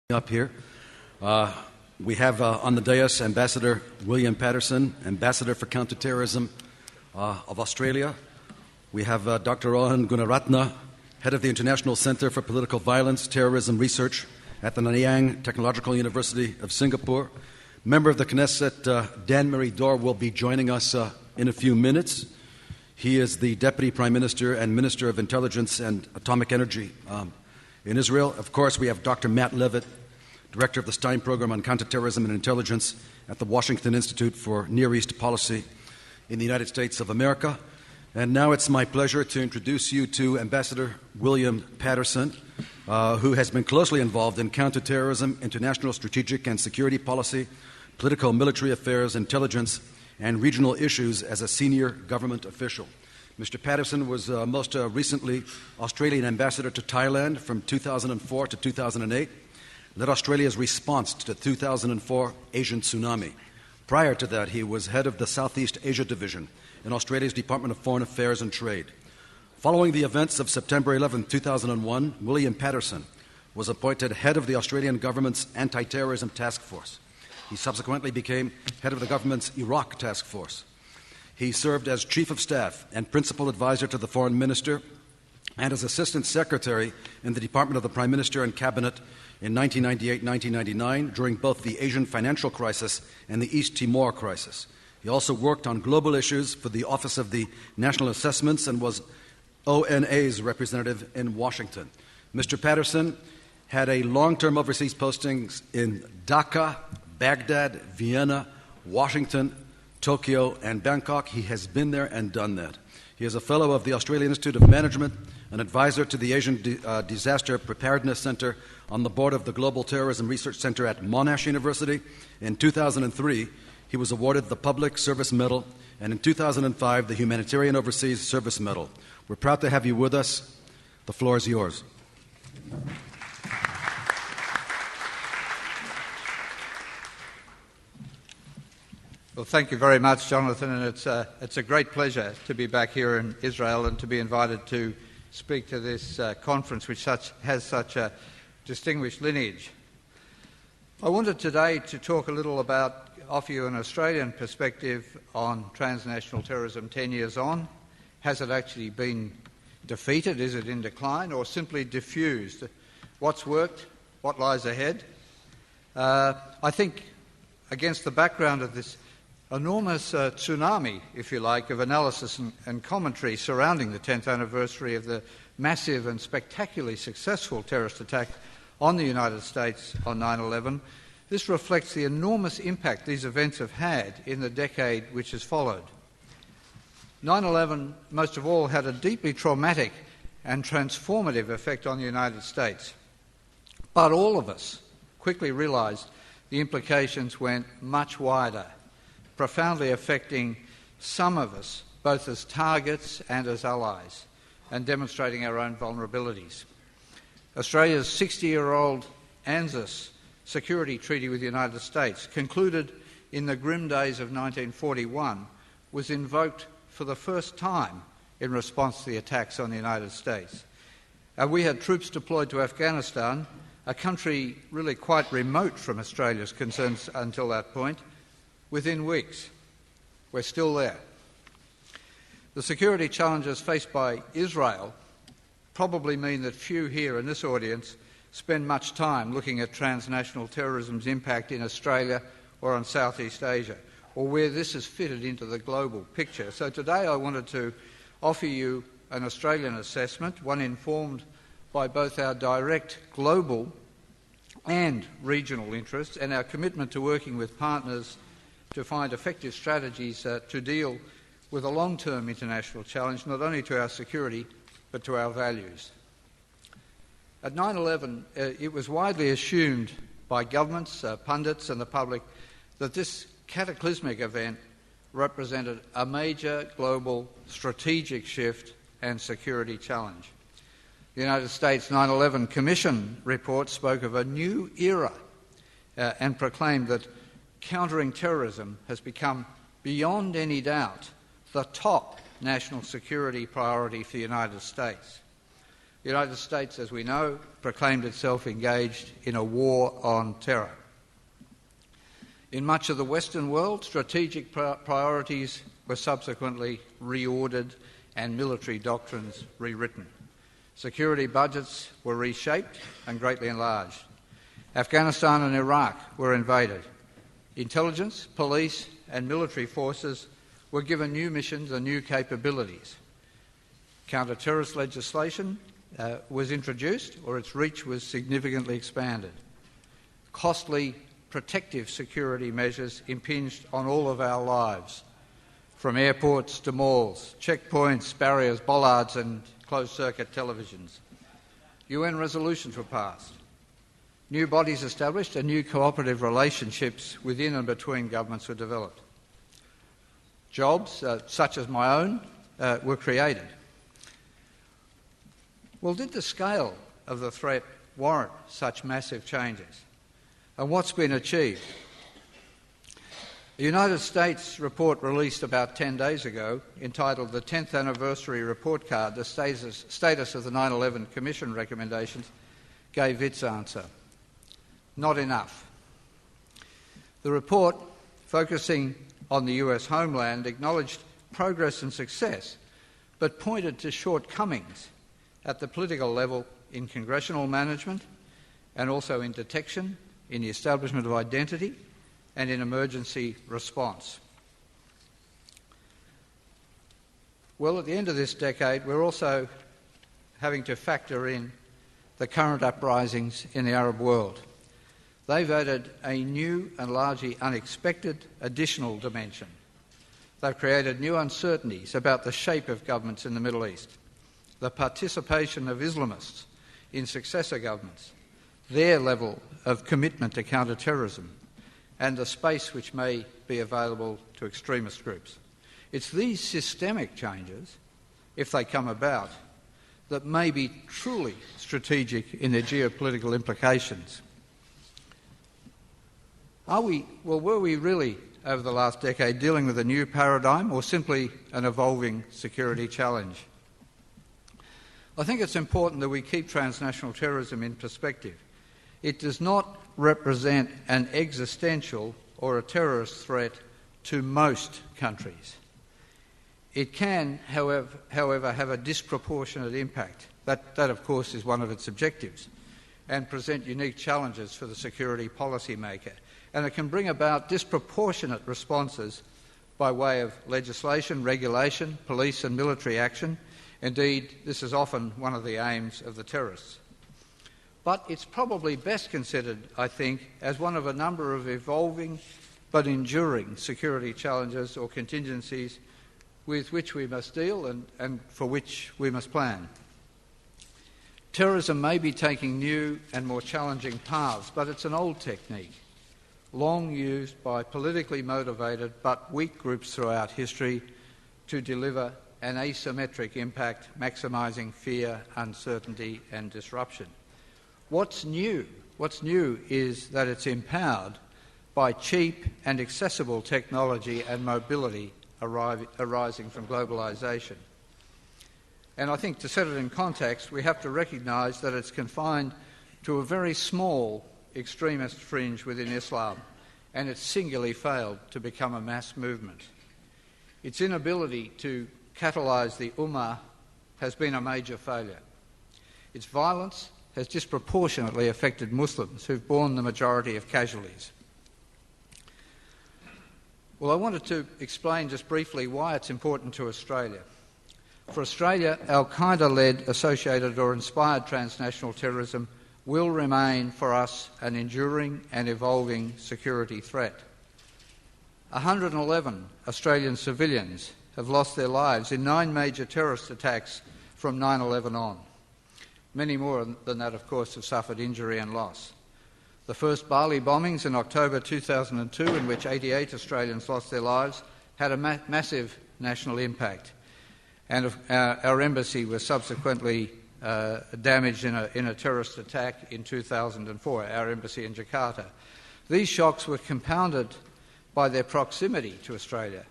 Up here. We have on the dais Ambassador William Paterson, Ambassador for Counter-Terrorism of Australia. We have Dr. Rohan Gunaratna, Head of the International Centre for Political Violence, Terrorism Research at the Nanyang Technological University of Singapore. Member of the Knesset, Dan Meridor, will be joining us in a few minutes. He is the Deputy Prime Minister and Minister of Intelligence and Atomic Energy in Israel. Of course, we have Dr. Matt Levitt, Director of the Stein Program on Counterterrorism and Intelligence at the Washington Institute for Near East Policy in the United States of America. And now it's my pleasure to introduce you to Ambassador William Paterson, who has been closely involved in counterterrorism, international strategic and security policy, political military affairs, intelligence, and regional issues as a senior government official. Mr. Paterson was most recently Australian ambassador to Thailand from 2004 to 2008, led Australia's response to the 2004 Asian tsunami. Prior to that, he was head of the Southeast Asia Division in Australia's Department of Foreign Affairs and Trade. Following the events of September 11, 2001, William Paterson was appointed head of the Australian government's Anti-Terrorism Task Force. He subsequently became head of the government's Iraq Task Force. He served as Chief of Staff and Principal Advisor to the Foreign Minister and as Assistant Secretary in the Department of the Prime Minister and Cabinet in 1998-1999 during both the Asian financial crisis and the East Timor crisis. He also worked on global issues for the Office of the National Assessments and was ONA's representative in Washington. Mr. Paterson had a long-term overseas postings in Dhaka, Baghdad, Vienna, Washington, Tokyo, and Bangkok. He has been there and done that. He is a fellow of the Australian Institute of Management, an advisor to the Asian Disaster Preparedness Center, on the board of the Global Terrorism Research Center at Monash University. In 2003, he was awarded the Public Service Medal, and in 2005, the Humanitarian Overseas Service Medal. We're proud to have you with us. The floor is yours. Well, thank you very much, Jonathan, and it's a great pleasure to be back here in Israel and to be invited to speak to this conference which has such a distinguished lineage. I wanted today to talk a little about, offer you an Australian perspective on transnational terrorism 10 years on. Has it actually been defeated? Is it in decline, or simply diffused? What's worked? What lies ahead? I think against the background of this enormous tsunami, if you like, of analysis and commentary surrounding the 10th anniversary of the massive and spectacularly successful terrorist attack on the United States on 9/11, this reflects the enormous impact these events have had in the decade which has followed. 9/11, most of all, had a deeply traumatic and transformative effect on the United States. But all of us quickly realised the implications went much wider, profoundly affecting some of us, both as targets and as allies, and demonstrating our own vulnerabilities. Australia's 60-year-old ANZUS security treaty with the United States, concluded in the grim days of 1941, was invoked for the first time in response to the attacks on the United States. We had troops deployed to Afghanistan, a country really quite remote from Australia's concerns until that point, within weeks. We're still there. The security challenges faced by Israel probably mean that few here in this audience spend much time looking at transnational terrorism's impact in Australia or on Southeast Asia, or where this is fitted into the global picture. So today I wanted to offer you an Australian assessment, one informed by both our direct global and regional interests and our commitment to working with partners to find effective strategies to deal with a long-term international challenge, not only to our security, but to our values. At 9/11, it was widely assumed by governments, pundits and the public that this cataclysmic event represented a major global strategic shift and security challenge. The United States 9/11 Commission report spoke of a new era and proclaimed that countering terrorism has become, beyond any doubt, the top national security priority for the United States. the United States, as we know, proclaimed itself engaged in a war on terror. In much of the Western world, strategic priorities were subsequently reordered and military doctrines rewritten. Security budgets were reshaped and greatly enlarged. Afghanistan and Iraq were invaded. Intelligence, police and military forces were given new missions and new capabilities. Counter-terrorist legislation was introduced, or its reach was significantly expanded. Costly protective security measures impinged on all of our lives, from airports to malls, checkpoints, barriers, bollards and closed-circuit televisions. UN resolutions were passed. New bodies established and new cooperative relationships within and between governments were developed. Jobs, such as my own, were created. Well, did the scale of the threat warrant such massive changes? And what's been achieved? The United States report released about 10 days ago, entitled the 10th Anniversary Report Card, the status of the 9/11 Commission recommendations, gave its answer. Not enough. The report, focusing on the US homeland, acknowledged progress and success, but pointed to shortcomings at the political level in congressional management and also in detection, in the establishment of identity and in emergency response. Well, at the end of this decade, we're also having to factor in the current uprisings in the Arab world. They've added a new and largely unexpected additional dimension. They've created new uncertainties about the shape of governments in the Middle East, the participation of Islamists in successor governments, their level of commitment to counter-terrorism, and the space which may be available to extremist groups. It's these systemic changes, if they come about, that may be truly strategic in their geopolitical implications. Were we really, over the last decade, dealing with a new paradigm or simply an evolving security challenge? I think it's important that we keep transnational terrorism in perspective. It does not represent an existential or a terrorist threat to most countries. It can, however, have a disproportionate impact. That, of course, is one of its objectives, and present unique challenges for the security policymaker. And it can bring about disproportionate responses by way of legislation, regulation, police and military action. Indeed, this is often one of the aims of the terrorists. But it's probably best considered, I think, as one of a number of evolving but enduring security challenges or contingencies with which we must deal and for which we must plan. Terrorism may be taking new and more challenging paths, but it's an old technique, long used by politically motivated but weak groups throughout history to deliver an asymmetric impact, maximising fear, uncertainty and disruption. What's new is that it's empowered by cheap and accessible technology and mobility arising from globalisation. And I think to set it in context, we have to recognise that it's confined to a very small extremist fringe within Islam, and it's singularly failed to become a mass movement. Its inability to catalyse the Ummah has been a major failure. Its violence has disproportionately affected Muslims who've borne the majority of casualties. Well, I wanted to explain just briefly why it's important to Australia. For Australia, Al-Qaeda-led, associated or inspired transnational terrorism will remain for us an enduring and evolving security threat. 111 Australian civilians have lost their lives in 9 major terrorist attacks from 9/11 on. Many more than that, of course, have suffered injury and loss. The first Bali bombings in October 2002, in which 88 Australians lost their lives, had a massive national impact. And our embassy was subsequently damaged in a terrorist attack in 2004, our embassy in Jakarta. These shocks were compounded by their proximity to Australia.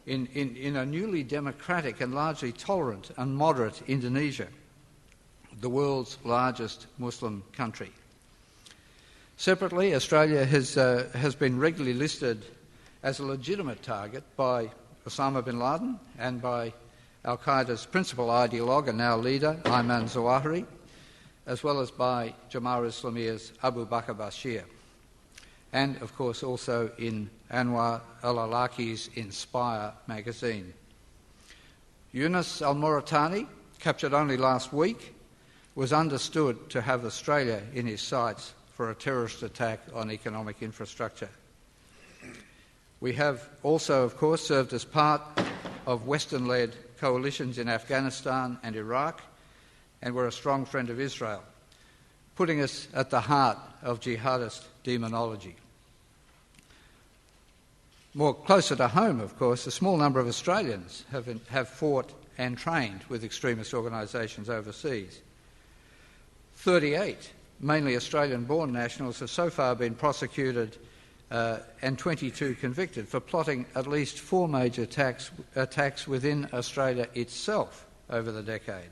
In a newly democratic and largely tolerant and moderate Indonesia, the world's largest Muslim country. Separately, Australia has been regularly listed as a legitimate target by Osama bin Laden and by Al-Qaeda's principal ideologue and now leader, Ayman Zawahiri, as well as by Jama'at Islamiyah's Abu Bakr Bashir, and of course also in Anwar al-Awlaki's Inspire magazine. Yunus al-Mauritani, captured only last week, was understood to have Australia in his sights for a terrorist attack on economic infrastructure. We have also, of course, served as part of Western-led coalitions in Afghanistan and Iraq, and we're a strong friend of Israel, putting us at the heart of jihadist demonology. More closer to home, of course, a small number of Australians have fought and trained with extremist organisations overseas. 38, mainly Australian-born nationals, have so far been prosecuted and 22 convicted for plotting at least 4 major attacks within Australia itself over the decade.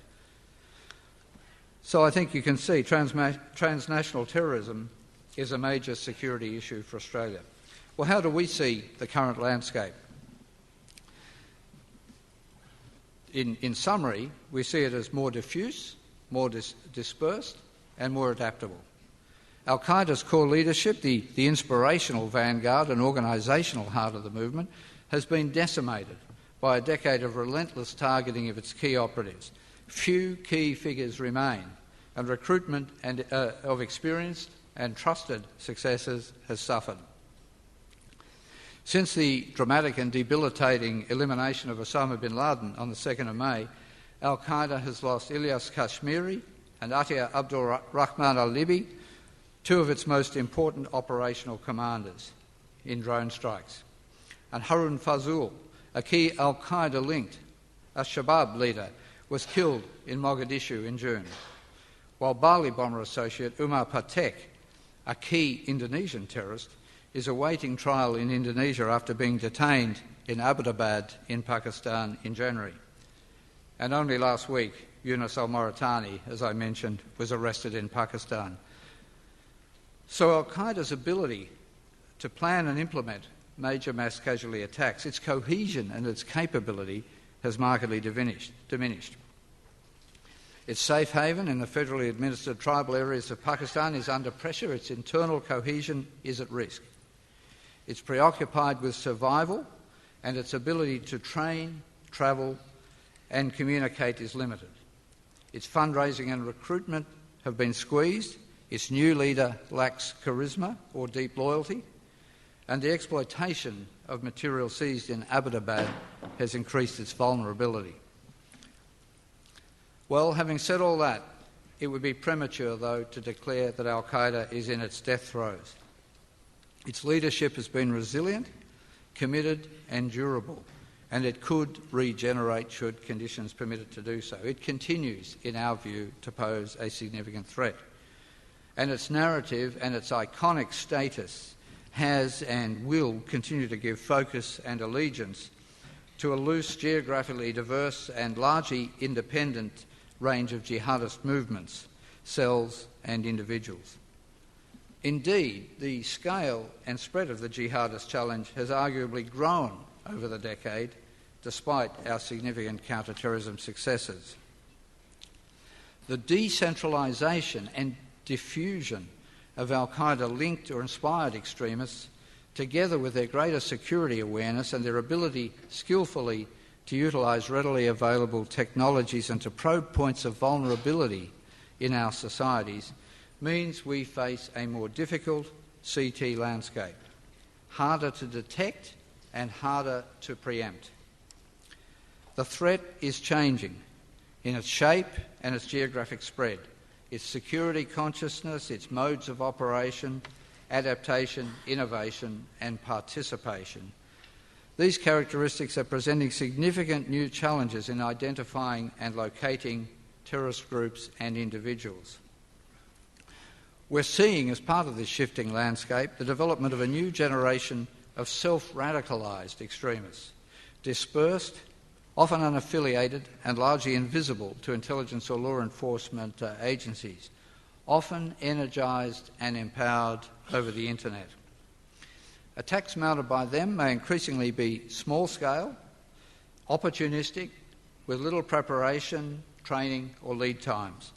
So I think you can see transnational terrorism is a major security issue for Australia. Well, how do we see the current landscape? In summary, we see it as more diffuse, more dispersed, and more adaptable. Al-Qaeda's core leadership, the inspirational vanguard and organisational heart of the movement, has been decimated by a decade of relentless targeting of its key operatives. Few key figures remain, and recruitment of experienced and trusted successors has suffered. Since the dramatic and debilitating elimination of Osama bin Laden on the 2nd of May, Al-Qaeda has lost Ilyas Kashmiri and Atia Abdul Rahman al-Libi, 2 of its most important operational commanders in drone strikes. And Harun Fazul, a key Al-Qaeda-linked Al-Shabaab leader, was killed in Mogadishu in June, while Bali bomber associate Umar Patek, a key Indonesian terrorist, is awaiting trial in Indonesia after being detained in Abbottabad in Pakistan in January. And only last week, Yunus al-Mauritani, as I mentioned, was arrested in Pakistan. So Al-Qaeda's ability to plan and implement major mass casualty attacks, its cohesion and its capability has markedly diminished. Its safe haven in the federally administered tribal areas of Pakistan is under pressure. Its internal cohesion is at risk. It's preoccupied with survival, and its ability to train, travel, and communicate is limited. Its fundraising and recruitment have been squeezed. Its new leader lacks charisma or deep loyalty, and the exploitation of material seized in Abbottabad has increased its vulnerability. Well, having said all that, it would be premature, though, to declare that Al-Qaeda is in its death throes. Its leadership has been resilient, committed and durable, and it could regenerate should conditions permit it to do so. It continues, in our view, to pose a significant threat. And its narrative and its iconic status has and will continue to give focus and allegiance to a loose, geographically diverse and largely independent range of jihadist movements, cells and individuals. Indeed, the scale and spread of the jihadist challenge has arguably grown over the decade, despite our significant counter-terrorism successes. The decentralisation and diffusion of Al-Qaeda-linked or inspired extremists, together with their greater security awareness and their ability skillfully to utilise readily available technologies and to probe points of vulnerability in our societies, means we face a more difficult CT landscape, harder to detect and harder to preempt. The threat is changing in its shape and its geographic spread, its security consciousness, its modes of operation, adaptation, innovation and participation. These characteristics are presenting significant new challenges in identifying and locating terrorist groups and individuals. We're seeing, as part of this shifting landscape, the development of a new generation of self-radicalised extremists, dispersed, often unaffiliated and largely invisible to intelligence or law enforcement agencies, often energised and empowered over the internet. Attacks mounted by them may increasingly be small-scale, opportunistic, with little preparation, training or lead times.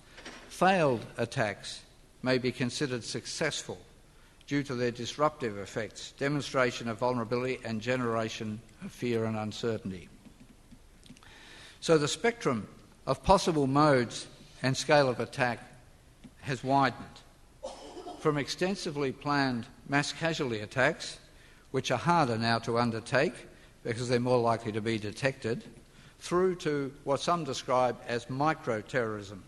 Failed attacks may be considered successful due to their disruptive effects, demonstration of vulnerability and generation of fear and uncertainty. So the spectrum of possible modes and scale of attack has widened from extensively planned mass casualty attacks, which are harder now to undertake because they're more likely to be detected, through to what some describe as micro-terrorism,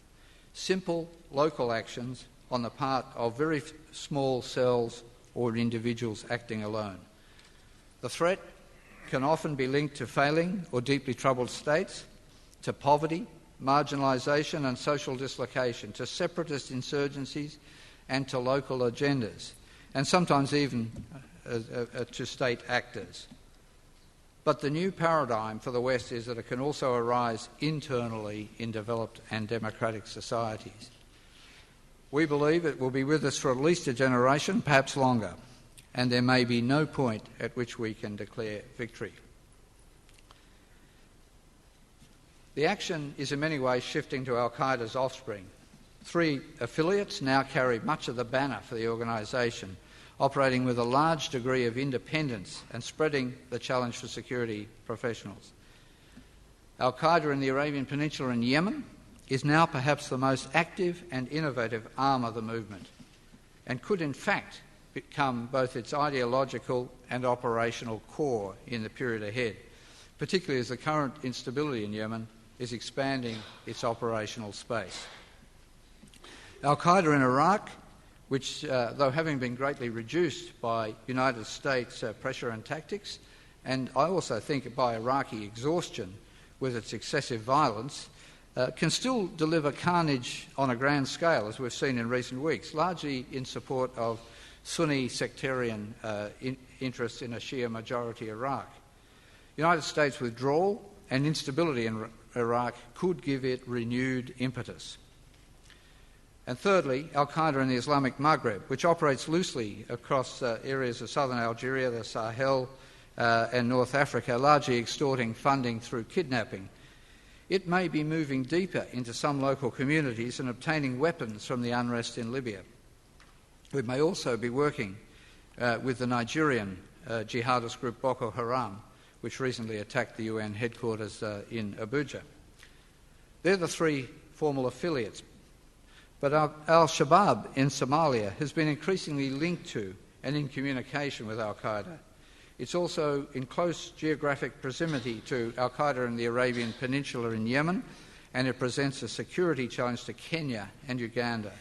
simple local actions on the part of very small cells or individuals acting alone. The threat can often be linked to failing or deeply troubled states, to poverty, marginalisation and social dislocation, to separatist insurgencies and to local agendas, and sometimes even to state actors. But the new paradigm for the West is that it can also arise internally in developed and democratic societies. We believe it will be with us for at least a generation, perhaps longer, and there may be no point at which we can declare victory. The action is in many ways shifting to al-Qaeda's offspring. 3 affiliates now carry much of the banner for the organisation, operating with a large degree of independence and spreading the challenge for security professionals. Al-Qaeda in the Arabian Peninsula and Yemen is now perhaps the most active and innovative arm of the movement, and could in fact become both its ideological and operational core in the period ahead, particularly as the current instability in Yemen is expanding its operational space. Al-Qaeda in Iraq, which, though having been greatly reduced by United States pressure and tactics, and I also think by Iraqi exhaustion with its excessive violence, can still deliver carnage on a grand scale, as we've seen in recent weeks, largely in support of Sunni sectarian interests in a Shia majority Iraq. United States withdrawal and instability in Iraq could give it renewed impetus. And thirdly, al-Qaeda in the Islamic Maghreb, which operates loosely across areas of southern Algeria, the Sahel and North Africa, largely extorting funding through kidnapping. It may be moving deeper into some local communities and obtaining weapons from the unrest in Libya. It may also be working with the Nigerian jihadist group Boko Haram, which recently attacked the UN headquarters in Abuja. They're the 3 formal affiliates. But al-Shabaab in Somalia has been increasingly linked to and in communication with al-Qaeda. It's also in close geographic proximity to al-Qaeda in the Arabian Peninsula in Yemen, and it presents a security challenge to Kenya and Uganda.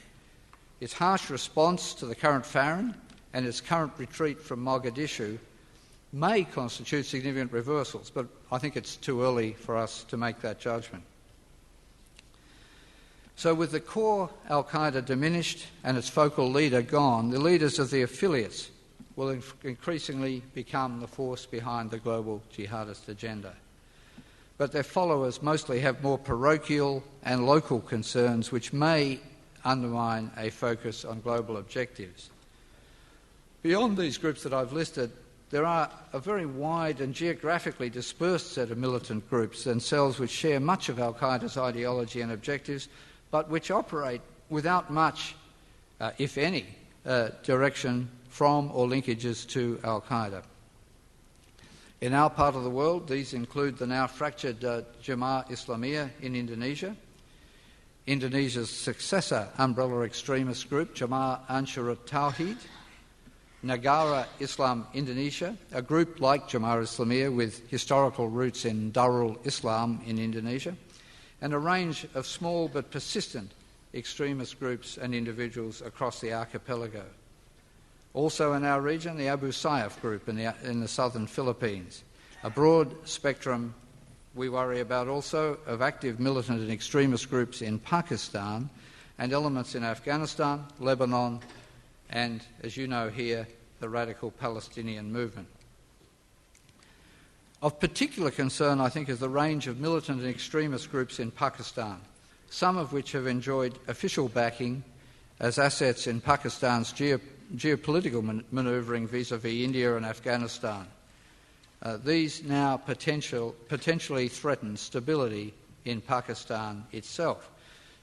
Its harsh response to the current Farron and its current retreat from Mogadishu may constitute significant reversals, but I think it's too early for us to make that judgment. So with the core al-Qaeda diminished and its focal leader gone, the leaders of the affiliates will increasingly become the force behind the global jihadist agenda. But their followers mostly have more parochial and local concerns which may undermine a focus on global objectives. Beyond these groups that I've listed, there are a very wide and geographically dispersed set of militant groups and cells which share much of al-Qaeda's ideology and objectives, but which operate without much, if any, direction from or linkages to al-Qaeda. In our part of the world, these include the now fractured Jemaah Islamiyah in Indonesia, Indonesia's successor umbrella extremist group, Jemaah Ansarut Tauhid, Negara Islam Indonesia, a group like Jemaah Islamiyah with historical roots in Darul Islam in Indonesia, and a range of small but persistent extremist groups and individuals across the archipelago. Also in our region, the Abu Sayyaf group in the southern Philippines. A broad spectrum, we worry about also, of active militant and extremist groups in Pakistan and elements in Afghanistan, Lebanon, and, as you know here, the radical Palestinian movement. Of particular concern, I think, is the range of militant and extremist groups in Pakistan, some of which have enjoyed official backing as assets in Pakistan's geopolitical manoeuvring vis-à-vis India and Afghanistan. These now potentially threaten stability in Pakistan itself.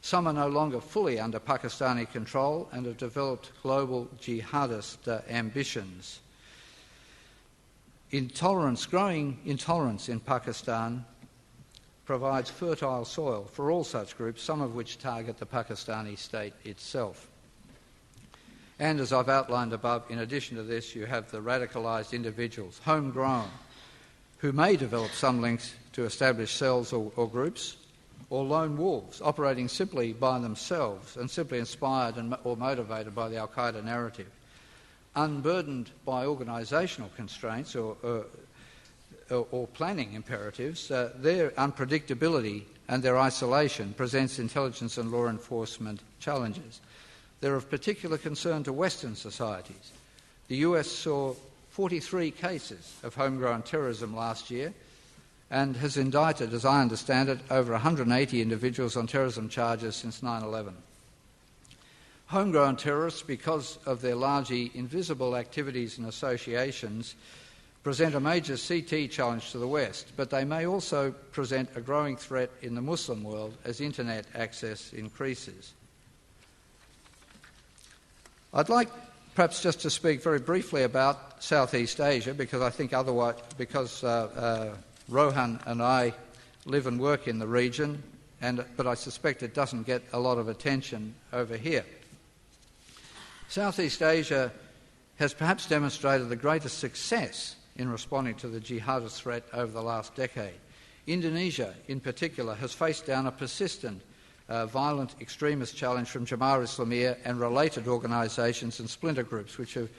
Some are no longer fully under Pakistani control and have developed global jihadist ambitions. Growing intolerance in Pakistan provides fertile soil for all such groups, some of which target the Pakistani state itself. And as I've outlined above, in addition to this, you have the radicalised individuals, homegrown, who may develop some links to established cells or groups, or lone wolves operating simply by themselves and simply inspired or motivated by the Al-Qaeda narrative. Unburdened by organisational constraints or planning imperatives, their unpredictability and their isolation presents intelligence and law enforcement challenges. They're of particular concern to Western societies. The US saw 43 cases of homegrown terrorism last year and has indicted, as I understand it, over 180 individuals on terrorism charges since 9/11. Homegrown terrorists, because of their largely invisible activities and associations, present a major CT challenge to the West, but they may also present a growing threat in the Muslim world as internet access increases. I'd like perhaps just to speak very briefly about Southeast Asia, because I think otherwise, Rohan and I live and work in the region, but I suspect it doesn't get a lot of attention over here. Southeast Asia has perhaps demonstrated the greatest success in responding to the jihadist threat over the last decade. Indonesia, in particular, has faced down a persistent violent extremist challenge from Jemaah Islamiyah and related organisations and splinter groups, which have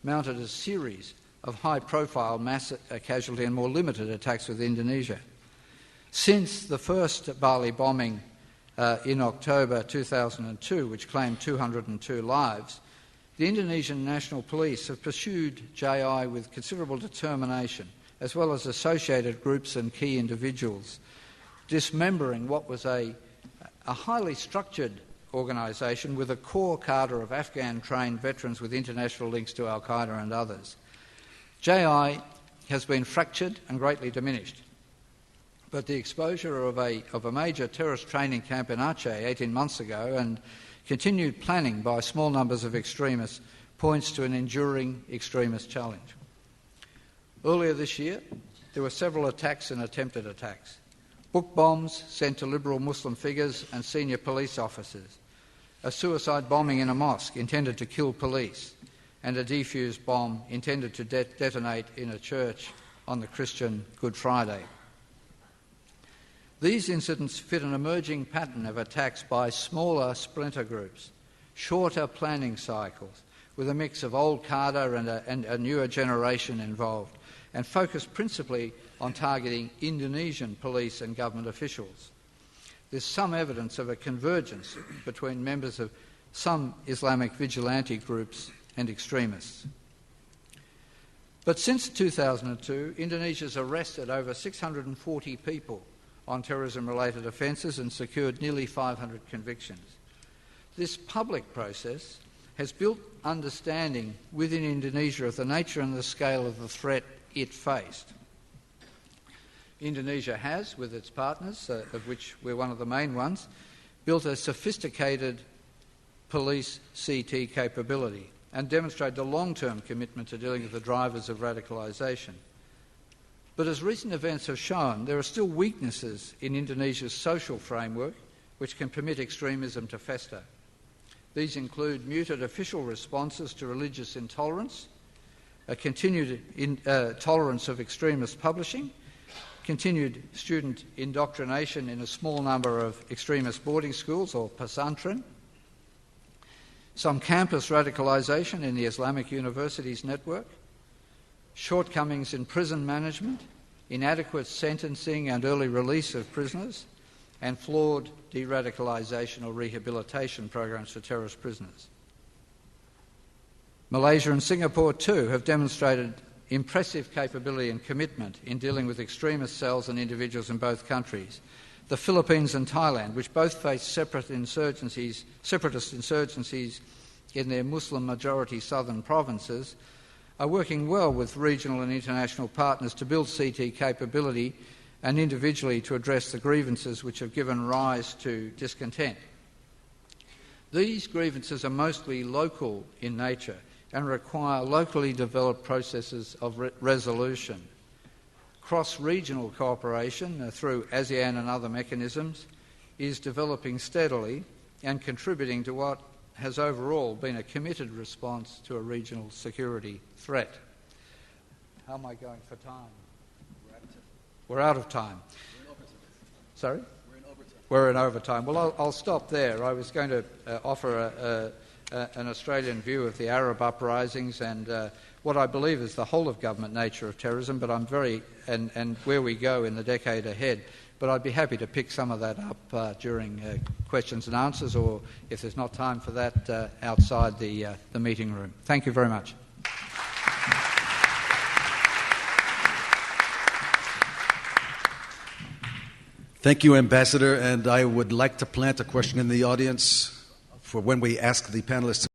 mounted a series of high-profile mass casualty and more limited attacks with Indonesia. Since the first Bali bombing in October 2002, which claimed 202 lives, the Indonesian National Police have pursued JI with considerable determination, as well as associated groups and key individuals, dismembering what was a highly structured organisation with a core cadre of Afghan-trained veterans with international links to Al-Qaeda and others. JI has been fractured and greatly diminished, but the exposure of a major terrorist training camp in Aceh 18 months ago and continued planning by small numbers of extremists points to an enduring extremist challenge. Earlier this year, there were several attacks and attempted attacks. Book bombs sent to liberal Muslim figures and senior police officers, a suicide bombing in a mosque intended to kill police, and a defused bomb intended to detonate in a church on the Christian Good Friday. These incidents fit an emerging pattern of attacks by smaller splinter groups, shorter planning cycles, with a mix of old cadre and a newer generation involved, and focused principally on targeting Indonesian police and government officials. There's some evidence of a convergence between members of some Islamic vigilante groups and extremists. But since 2002, Indonesia's arrested over 640 people on terrorism-related offences and secured nearly 500 convictions. This public process has built understanding within Indonesia of the nature and the scale of the threat it faced. Indonesia has, with its partners, of which we're one of the main ones, built a sophisticated police CT capability and demonstrated a long-term commitment to dealing with the drivers of radicalisation. But as recent events have shown, there are still weaknesses in Indonesia's social framework which can permit extremism to fester. These include muted official responses to religious intolerance, a continued tolerance of extremist publishing, continued student indoctrination in a small number of extremist boarding schools or pesantren, some campus radicalisation in the Islamic universities network, shortcomings in prison management, inadequate sentencing and early release of prisoners, and flawed de-radicalisation or rehabilitation programs for terrorist prisoners. Malaysia and Singapore too have demonstrated impressive capability and commitment in dealing with extremist cells and individuals in both countries. The Philippines and Thailand, which both face separatist insurgencies in their Muslim-majority southern provinces, are working well with regional and international partners to build CT capability and individually to address the grievances which have given rise to discontent. These grievances are mostly local in nature and require locally developed processes of resolution. Cross-regional cooperation through ASEAN and other mechanisms is developing steadily and contributing to what has overall been a committed response to a regional security threat. How am I going for time? We're out of time. Sorry? We're in overtime. Well, I'll stop there. I was going to offer an Australian view of the Arab uprisings and what I believe is the whole of government nature of terrorism, but and where we go in the decade ahead. But I'd be happy to pick some of that up during questions and answers, or if there's not time for that, outside the meeting room. Thank you very much. Thank you, Ambassador, and I would like to plant a question in the audience for when we ask the panelists